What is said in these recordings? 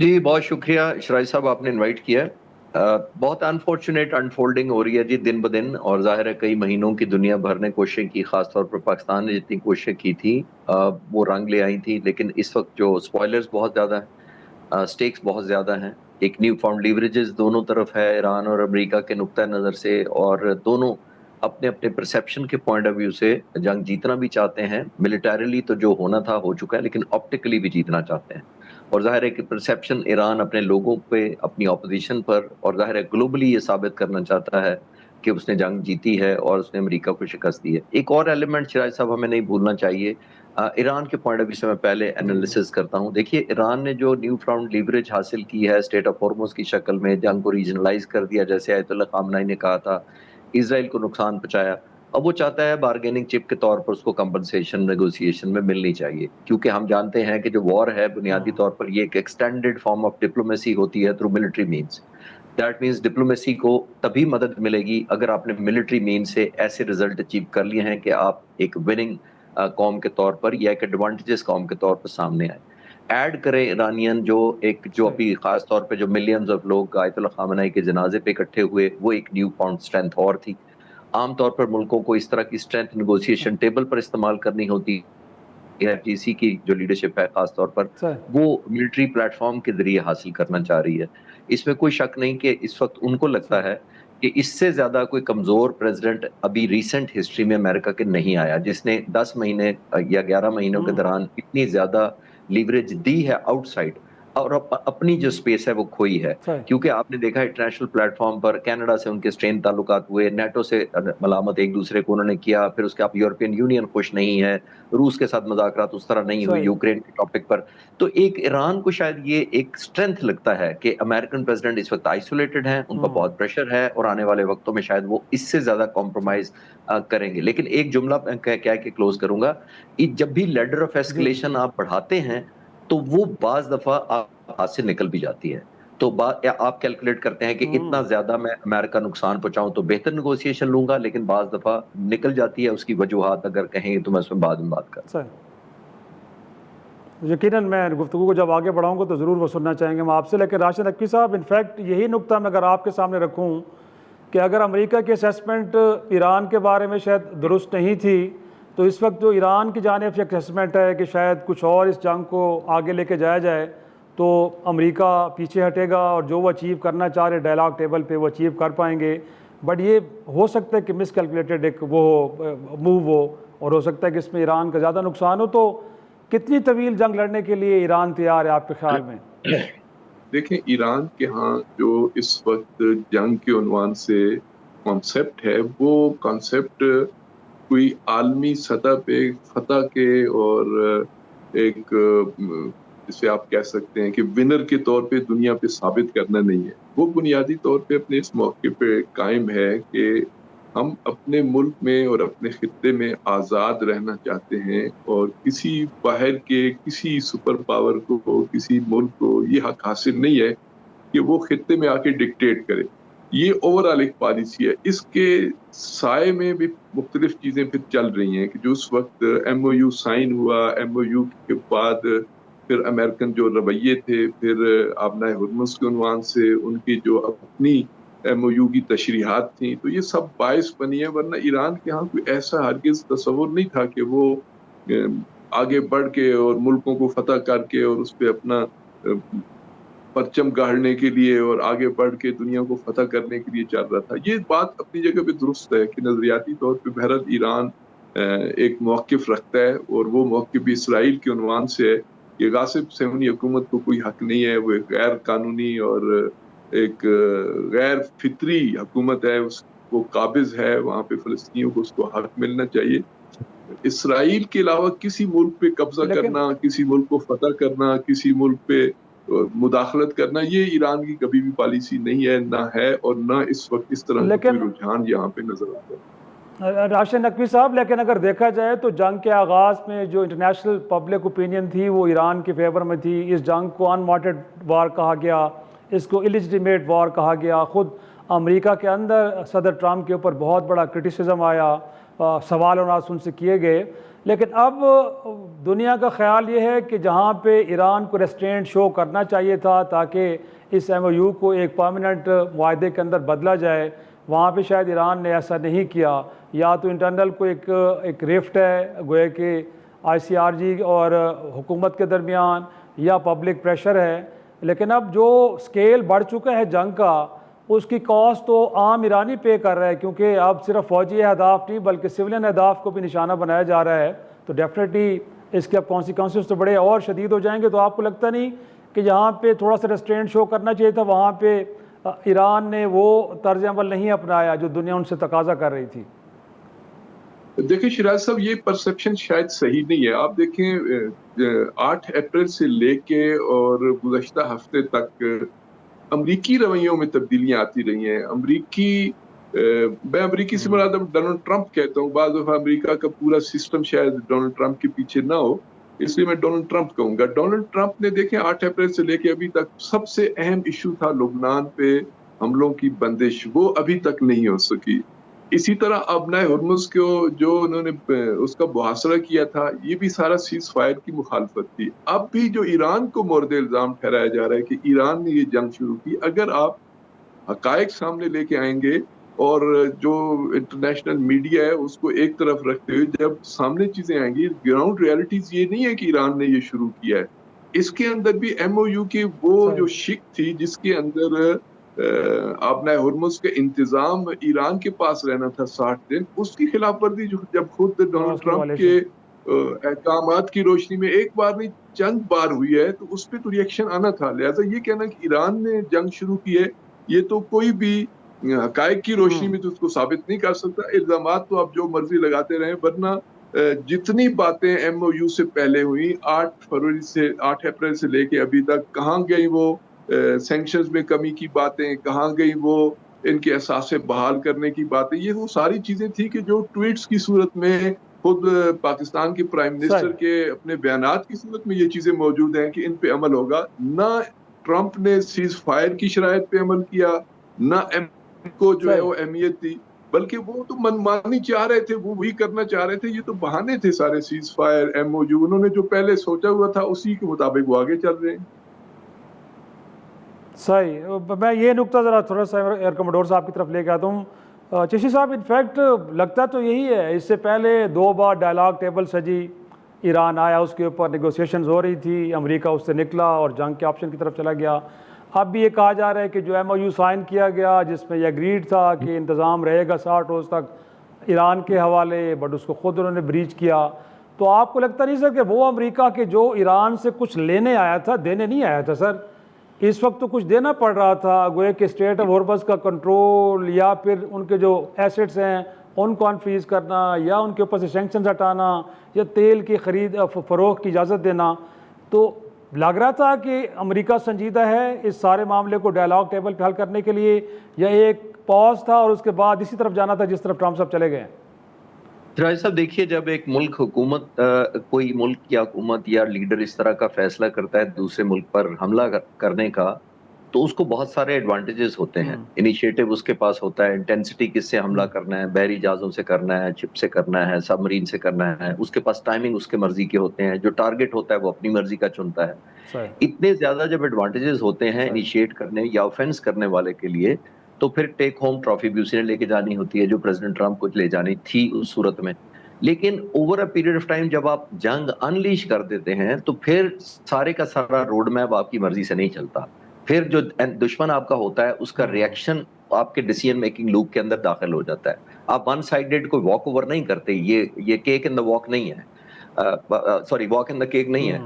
جی بہت شکریہ شرائی صاحب، آپ نے انوائٹ کیا ہے۔ بہت انفارچونیٹ انفولڈنگ ہو رہی ہے جی دن بدن، اور ظاہر ہے کئی مہینوں کی دنیا بھر نے کوششیں کی، خاص طور پر پاکستان نے جتنی کوششیں کی تھی وہ رنگ لے آئی تھی، لیکن اس وقت جو سپوائلرز بہت زیادہ ہیں، سٹیکس بہت زیادہ ہیں، ایک نیو فاؤنڈ لیوریجز دونوں طرف ہے، ایران اور امریکہ کے نقطہ نظر سے، اور دونوں اپنے اپنے پرسیپشن کے پوائنٹ آف ویو سے جنگ جیتنا بھی چاہتے ہیں۔ ملیٹریلی تو جو ہونا تھا ہو چکا ہے، لیکن آپٹیکلی بھی جیتنا چاہتے ہیں، اور ظاہر ہے کہ پرسیپشن ایران اپنے لوگوں پہ، اپنی اپوزیشن پر، اور ظاہر ہے گلوبلی یہ ثابت کرنا چاہتا ہے کہ اس نے جنگ جیتی ہے اور اس نے امریکہ کو شکست دی ہے۔ ایک اور ایلیمنٹ شراج صاحب ہمیں نہیں بھولنا چاہیے، ایران کے پوائنٹ آف ویو سے میں پہلے جی جی انالیسس کرتا ہوں۔ دیکھیے ایران نے جو نیو فاؤنڈ لیوریج حاصل کی ہے اسٹیٹ آف ہارموز کی شکل میں، جنگ کو ریجنلائز کر دیا جیسے آیت اللہ خامنہئی نے کہا تھا، اسرائیل کو نقصان پہنچایا، اب وہ چاہتا ہے بارگیننگ چپ کے طور پر اس کو کمپنسیشن نیگوسیشن میں ملنی چاہیے، کیونکہ ہم جانتے ہیں کہ جو وار ہے بنیادی طور پر یہ ایک ایکسٹینڈڈ فارم آف ڈپلومیسی ہوتی ہے through military means. That means diplomacy کو تبھی مدد ملے گی اگر آپ نے ملٹری مین سے ایسے ریزلٹ اچیو کر لیے ہیں کہ آپ ایک وننگ قوم کے طور پر یا ایک ایڈوانٹیجز قوم کے طور پر سامنے آئے۔ ایڈ کریں ایرانین جو صحیح ابھی خاص طور پہ جو ملینز آف لوگ آیت اللہ خامنہئی کے جنازے پہ اکٹھے ہوئے، وہ ایک نیو فاؤنڈ اسٹرینتھ اور تھی۔ عام طور پر ملکوں کو اس طرح کی اسٹرینتھ نیگوسیشن ٹیبل پر استعمال کرنی ہوتی ہے، جی سی کی جو لیڈرشپ ہے خاص طور پر صحیح وہ ملٹری پلیٹ فارم کے ذریعے حاصل کرنا چاہ رہی ہے۔ اس میں کوئی شک نہیں کہ اس وقت ان کو لگتا صحیح ہے کہ اس سے زیادہ کوئی کمزور پریزیڈنٹ ابھی ریسنٹ ہسٹری میں امریکہ کے نہیں آیا، جس نے 10 مہینے یا 11 مہینوں کے دوران اتنی زیادہ لیوریج دی ہے آؤٹ سائڈ، اور اپنی جو سپیس ہے وہ کھوئی ہے۔ صحیح کیونکہ آپ نے دیکھا انٹرنیشنل پلیٹ فارم پر کینیڈا سے ان کے سٹرین تعلقات ہوئے، نیٹو سے ملامت ایک دوسرے کو انہوں نے کیا، پھر اس کے آپ یورپین یونین خوش نہیں ہے، روس کے ساتھ مذاکرات اس طرح نہیں ہوئی صحیح یوکرین کے ٹاپک پر۔ تو ایک ایران کو شاید یہ ایک سٹرینتھ لگتا ہے کہ امریکن پریزیڈنٹ اس وقت آئسولیٹڈ ہیں، ان پر بہت پریشر ہے، اور آنے والے وقتوں میں شاید وہ اس سے زیادہ کمپرومائز کریں گے۔ لیکن ایک جملہ کہہ کے کلوز کروں گا، جب بھی لیڈر آف جی جی ایسکلیشن آپ بڑھاتے ہیں تو وہ بعض دفعہ آپ ہاتھ سے نکل بھی جاتی ہے، تو آپ کیلکولیٹ کرتے ہیں کہ اتنا زیادہ میں امریکہ نقصان پہنچاؤں تو بہتر نیگوسیشن لوں گا، لیکن بعض دفعہ نکل جاتی ہے، اس کی وجوہات اگر کہیں تو میں اس میں بعد میں بات کروں۔ صحیح یقیناً میں گفتگو کو جب آگے بڑھاؤں گا تو ضرور وہ سننا چاہیں گے ہم آپ سے، لیکن راشد نقوی صاحب انفیکٹ یہی نقطہ میں اگر آپ کے سامنے رکھوں کہ اگر امریکہ کی اسیسمنٹ ایران کے بارے میں شاید درست نہیں تھی، تو اس وقت جو ایران کی جانب سے ایک اسیسمنٹ ہے کہ شاید کچھ اور اس جنگ کو آگے لے کے جایا جائے تو امریکہ پیچھے ہٹے گا، اور جو وہ اچیو کرنا چاہ رہے ڈائلاگ ٹیبل پہ وہ اچیو کر پائیں گے۔ بٹ یہ ہو سکتا ہے کہ مس کیلکولیٹڈ ایک وہ موو ہو، اور ہو سکتا ہے کہ اس میں ایران کا زیادہ نقصان ہو۔ تو کتنی طویل جنگ لڑنے کے لیے ایران تیار ہے آپ کے خیال میں؟ دیکھیں ایران کے ہاں جو اس وقت جنگ کے عنوان سے کانسیپٹ ہے، وہ کانسیپٹ کوئی عالمی سطح پہ فتح کے اور ایک جسے آپ کہہ سکتے ہیں کہ ونر کے طور پہ دنیا پہ ثابت کرنا نہیں ہے۔ وہ بنیادی طور پہ اپنے اس موقع پہ قائم ہے کہ ہم اپنے ملک میں اور اپنے خطے میں آزاد رہنا چاہتے ہیں، اور کسی باہر کے کسی سپر پاور کو، کسی ملک کو یہ حق حاصل نہیں ہے کہ وہ خطے میں آ کے ڈکٹیٹ کرے۔ یہ اوور آل ایک پالیسی ہے۔ اس کے سائے میں بھی مختلف چیزیں پھر چل رہی ہیں کہ جو اس وقت ایم او یو سائن ہوا، ایم او یو کے بعد پھر امریکن جو رویے تھے، پھر آبنائے ہرمز کے عنوان سے ان کی جو اپنی ایم او یو کی تشریحات تھیں، تو یہ سب باعث بنی ہے۔ ورنہ ایران کے ہاں کوئی ایسا ہرگز تصور نہیں تھا کہ وہ آگے بڑھ کے اور ملکوں کو فتح کر کے اور اس پہ اپنا پرچم گاڑنے کے لیے اور آگے بڑھ کے دنیا کو فتح کرنے کے لیے چل رہا تھا۔ یہ بات اپنی جگہ پہ درست ہے کہ نظریاتی طور پہ بہرحال ایران ایک موقف رکھتا ہے، اور وہ موقف بھی اسرائیل کے عنوان سے ہے کہ غاصب صہیونی حکومت کو کوئی حق نہیں ہے، وہ ایک غیر قانونی اور ایک غیر فطری حکومت ہے، اس کو قابض ہے، وہاں پہ فلسطینیوں کو اس کو حق ملنا چاہیے۔ اسرائیل کے علاوہ کسی ملک پہ قبضہ لیکن کرنا، کسی ملک کو فتح کرنا، کسی ملک پہ مداخلت کرنا، یہ ایران کی کبھی بھی پالیسی نہیں ہے، نہ ہے، اور نہ اس وقت اس طرح کا کوئی لیکن رجحان یہاں پہ نظر آتا ہے۔ راشد نقوی صاحب، لیکن اگر دیکھا جائے تو جنگ کے آغاز میں جو انٹرنیشنل پبلک اوپینین تھی وہ ایران کے فیور میں تھی۔ اس جنگ کو ان وانٹڈ وار کہا گیا، اس کو الیجیٹیمیٹ وار کہا گیا۔ خود امریکہ کے اندر صدر ٹرمپ کے اوپر بہت بڑا کرٹیسزم آیا، سوال و ناز ان سے کیے گئے۔ لیکن اب دنیا کا خیال یہ ہے کہ جہاں پہ ایران کو ریسٹرینٹ شو کرنا چاہیے تھا تاکہ اس ایم او یو کو ایک پرماننٹ معاہدے کے اندر بدلا جائے، وہاں پہ شاید ایران نے ایسا نہیں کیا، یا تو انٹرنل کو ایک ریفٹ ہے گویا کہ آئی سی آر جی اور حکومت کے درمیان، یا پبلک پریشر ہے. لیکن اب جو سکیل بڑھ چکا ہے جنگ کا، اس کی کاسٹ تو عام ایرانی پے کر رہا ہے، کیونکہ اب صرف فوجی اہداف نہیں بلکہ سولین اہداف کو بھی نشانہ بنایا جا رہا ہے. تو ڈیفینیٹلی اس کے اب کانسیکوینسز تو بڑے اور شدید ہو جائیں گے. تو آپ کو لگتا نہیں کہ جہاں پہ تھوڑا سا ریسٹرینٹ شو کرنا چاہیے تھا وہاں پہ ایران نے وہ طرز عمل نہیں اپنایا جو دنیا ان سے تقاضا کر رہی تھی؟ دیکھیں شیراز صاحب، یہ پرسپشن شاید صحیح نہیں ہے. آپ دیکھیں 8 اپریل سے لے کے اور گزشتہ ہفتے تک امریکی رویوں میں تبدیلیاں آتی رہی ہیں. میں امریکی سے مراد ڈونلڈ ٹرمپ کہتا ہوں، بعض دفعہ امریکہ کا پورا سسٹم شاید ڈونلڈ ٹرمپ کے پیچھے نہ ہو، اس لیے میں ڈونلڈ ٹرمپ کہوں گا. ڈونلڈ ٹرمپ نے دیکھیں 8 اپریل سے لے کے ابھی تک سب سے اہم ایشو تھا لبنان پہ حملوں کی بندش، وہ ابھی تک نہیں ہو سکی. اسی طرح ابنائے ہرمز کو جو انہوں نے اس کا محاصرہ کیا تھا، یہ بھی سارا سیز فائر کی مخالفت تھی. اب بھی جو ایران کو مورد الزام ٹھہرایا جا رہا ہے کہ ایران نے یہ جنگ شروع کی، اگر آپ حقائق سامنے لے کے آئیں گے اور جو انٹرنیشنل میڈیا ہے اس کو ایک طرف رکھتے ہوئے جب سامنے چیزیں آئیں گی، گراؤنڈ ریالٹیز یہ نہیں ہے کہ ایران نے یہ شروع کیا ہے. اس کے اندر بھی ایم او یو کی وہ جو شک تھی جس کے اندر آبنائے ہرمز کا انتظام ایران کے پاس رہنا تھا 60 دن، اس کی خلاف ورزی جب خود ڈونلڈ ٹرمپ کے احکامات کی روشنی میں ایک بار نہیں چند بار ہوئی ہے، تو اس پہ تو ریئیکشن آنا تھا. لہٰذا یہ کہنا کہ ایران نے جنگ شروع کی ہے، یہ تو کوئی بھی حقائق کی روشنی میں تو اس کو ثابت نہیں کر سکتا. الزامات تو آپ جو مرضی لگاتے رہیں، ورنہ جتنی باتیں ایم او یو سے پہلے ہوئی 8 اپریل سے لے کے ابھی تک، کہاں گئی وہ سینکشنز میں کمی کی باتیں، کہاں گئی وہ ان کے اثاثے بحال کرنے کی باتیں. یہ وہ ساری چیزیں تھی کہ جو ٹویٹس کی صورت میں خود پاکستان کے پرائم منسٹر کے اپنے بیانات کی صورت میں یہ چیزیں موجود ہیں کہ ان پہ عمل ہوگا. نہ ٹرمپ نے سیز فائر کی شرائط پہ عمل کیا، نہ ایم کو جو ہے وہ اہمیت دی، بلکہ وہ تو منمانی چاہ رہے تھے، وہ وہی کرنا چاہ رہے تھے. یہ تو بہانے تھے سارے، ceasefire, M O U, انہوں نے جو پہلے سوچا ہوا تھا اسی کے مطابق وہ آگے چل رہے ہیں. صحیح. میں یہ نقطہ ذرا تھوڑا سا ایئر کموڈور صاحب کی طرف لے کے آتا ہوں. چشتی صاحب، انفیکٹ لگتا تو یہی ہے، اس سے پہلے 2 بار ڈائلاگ ٹیبل سجی، ایران آیا، اس کے اوپر نیگوسیشنز ہو رہی تھی، امریکہ اس سے نکلا اور جنگ کے آپشن کی طرف چلا گیا. اب بھی یہ کہا جا رہا ہے کہ جو ایم او یو سائن کیا گیا جس میں یہ اگریڈ تھا کہ انتظام رہے گا 60 روز تک ایران کے حوالے، بٹ اس کو خود انہوں نے بریچ کیا. تو آپ کو لگتا نہیں سر کہ وہ امریکہ کے جو ایران سے کچھ لینے آیا تھا، دینے نہیں آیا تھا سر؟ اس وقت تو کچھ دینا پڑ رہا تھا، گویا کہ اسٹیٹ آف ہارمز کا کنٹرول یا پھر ان کے جو ایسٹس ہیں ان کو انفریز کرنا، یا ان کے اوپر سے سینکشنز ہٹانا، یا تیل کی خرید فروخت کی اجازت دینا. تو لگ رہا تھا کہ امریکہ سنجیدہ ہے اس سارے معاملے کو ڈائلاگ ٹیبل پہ حل کرنے کے لیے، یا ایک پاز تھا اور اس کے بعد اسی طرف جانا تھا جس طرف ٹرمپ صاحب چلے گئے؟ راج صاحب دیکھیے، جب ایک ملک کوئی ملک یا حکومت یا لیڈر اس طرح کا فیصلہ کرتا ہے دوسرے ملک پر حملہ کرنے کا، تو اس کو بہت سارے ایڈوانٹیجز ہوتے ہیں. انیشیٹو اس کے پاس ہوتا ہے، انٹینسٹی کس سے حملہ کرنا ہے، بحری جہازوں سے کرنا ہے، شپ سے کرنا ہے، سب مرین سے کرنا ہے. اس کے پاس ٹائمنگ اس کے مرضی کے ہوتے ہیں، جو ٹارگٹ ہوتا ہے وہ اپنی مرضی کا چنتا ہے. اتنے زیادہ جب ایڈوانٹیجز ہوتے ہیں انیشیٹ کرنے یا آفینس کرنے والے کے لیے، تو پھر ٹیک ہوم ٹرافی بھی اسی نے لے کے جانی ہوتی ہے جو پریزیڈنٹ ٹرمپ کو لے جانی تھی اس صورت میں. لیکن over a period of time جب آپ جنگ انلیش کر دیتے ہیں تو پھر سارے کا سارا روڈ میپ آپ کی مرضی سے نہیں چلتا. پھر جو دشمن آپ کا ہوتا ہے اس کا ریئیکشن آپ کے ڈیسیژن میکنگ لوپ کے اندر داخل ہو جاتا ہے. آپ ون سائیڈڈ کوئی واک اوور نہیں کرتے، یہ کیک ان دا واک نہیں ہے، sorry walk in the cake نہیں ہے.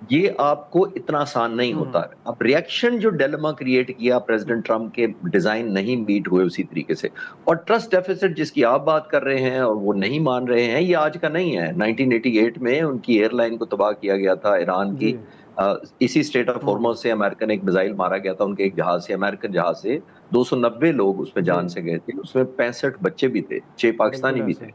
یہ آپ کو اتنا آسان نہیں ہوتا. اب ریئیکشن جو ڈیلما کریٹ کیا پریزیڈنٹ ٹرمپ کے ڈیزائن نہیں میٹ ہوئے اسی طریقے سے. اور ٹرسٹ ڈیفیسٹ جس کی آپ بات کر رہے ہیں اور وہ نہیں مان رہے ہیں، یہ آج کا نہیں ہے. 1988 میں ان کی ایئر لائن کو تباہ کیا گیا تھا ایران کی. اسی اسٹیٹ آف ہارمز سے امریکن ایک میزائل مارا گیا تھا ان کے ایک جہاز سے، امریکن جہاز سے. 290 لوگ اس میں جان سے گئے تھے، اس میں 65 بچے بھی تھے، 6 پاکستانی بھی تھے.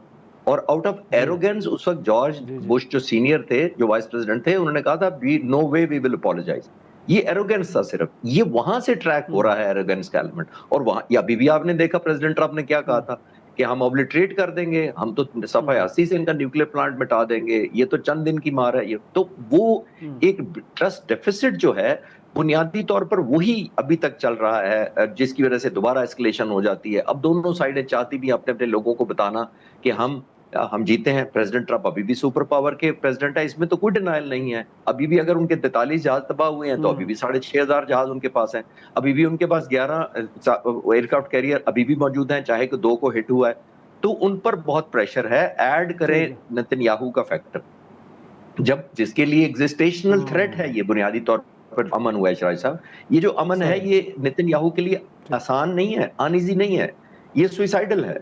اور آؤٹ آف ایروگینس اس وقت جارج بش جو سینئر تھے، جو وائس پریزیڈنٹ تھے، انہوں نے کہا تھا نو وے وی ول اپولوجائز. یہ ایروگینس تھا صرف. یہ وہاں سے ٹریک ہو رہا ہے ایروگینس کا ایلیمنٹ. اور وہاں ابھی بھی آپ نے دیکھا پریزیڈنٹ ٹرمپ نے کیا کہا تھا کہ ہم اوبلیٹریٹ کر دیں گے, ہم تو صفحہ 80 سے ان کا نیوکلیر پلانٹ مٹا دیں گے, یہ تو چند دن کی مار ہے. یہ تو وہ ایک ٹرسٹ ڈیفیسٹ جو ہے بنیادی طور پر وہی ابھی تک چل رہا ہے, جس کی وجہ سے دوبارہ اسکلیشن ہو جاتی ہے. اب دونوں سائڈیں چاہتی بھی اپنے اپنے لوگوں کو بتانا کہ ہم جیتے ہیں. پریزیڈنٹ ٹرمپ ابھی بھی سپر پاور کے پریزیڈنٹ ہے, اس میں تو کوئی ڈینائل نہیں ہے. ابھی بھی اگر ان کے 43 جہاز تباہ ہوئے ہیں تو ابھی بھی 6,500 جہاز ان کے پاس ہیں. ابھی بھی ان کے پاس 11 ایئر کرافٹ کیریئر ابھی بھی موجود ہیں, چاہے کہ 2 کو ہٹ ہوا ہے. تو ان پر بہت پریشر ہے. ایڈ کریں نتن یاہو کا فیکٹر, جس کے لیے ایگزسٹیشنل تھریٹ ہے یہ بنیادی طور پر امن ہوا ہے. شراج صاحب, یہ جو امن ہے یہ نتن یاہو کے لیے آسان نہیں ہے, انایزی نہیں ہے, یہ سوئسائڈل ہے.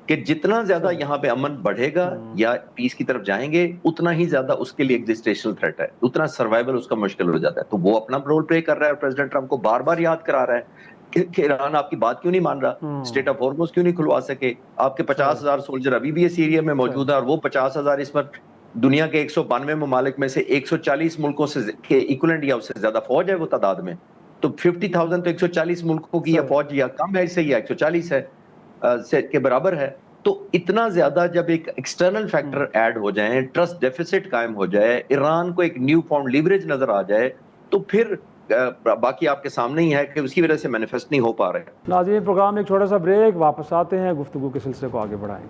کہ جتنا زیادہ یہاں پہ امن بڑھے گا یا پیس کی طرف جائیں گے, اتنا ہی زیادہ اس کے لیے ایگزسٹیشنل تھریٹ ہے, اتنا سروائیول اس کا مشکل ہو جاتا ہے. تو وہ اپنا رول پلے کر رہا ہے, پریزیڈنٹ ٹرمپ کو بار بار یاد کرا رہا ہے کہ ایران آپ کی بات کیوں نہیں مان رہا, اسٹیٹ آف ہارموز کیوں نہیں کھلوا سکے, آپ کے 50,000 سولجر ابھی بھی اس ایریا میں موجود ہیں, اور وہ 50,000 اس وقت دنیا کے 192 ممالک میں سے 140 ملکوں سے ایکولنٹ یا اس سے زیادہ فوج ہے وہ تعداد میں. تو 50,000 تو 140 ملکوں کی یا فوج یا کم ہے اس سے, یا 140 ہے کے برابر ہے. تو اتنا زیادہ جب ایک ایکسٹرنل فیکٹر ایڈ ہو جائیں, ٹرسٹ ڈیفیسٹ قائم ہو جائے, ایران کو ایک نیو فاؤنڈ لیوریج نظر آ جائے, تو پھر باقی آپ کے سامنے ہی ہے کہ اس کی وجہ سے مینیفیسٹ نہیں ہو پا رہے. ناظرین, پروگرام ایک چھوٹا سا بریک, واپس آتے ہیں, گفتگو کے سلسلے کو آگے بڑھائیں.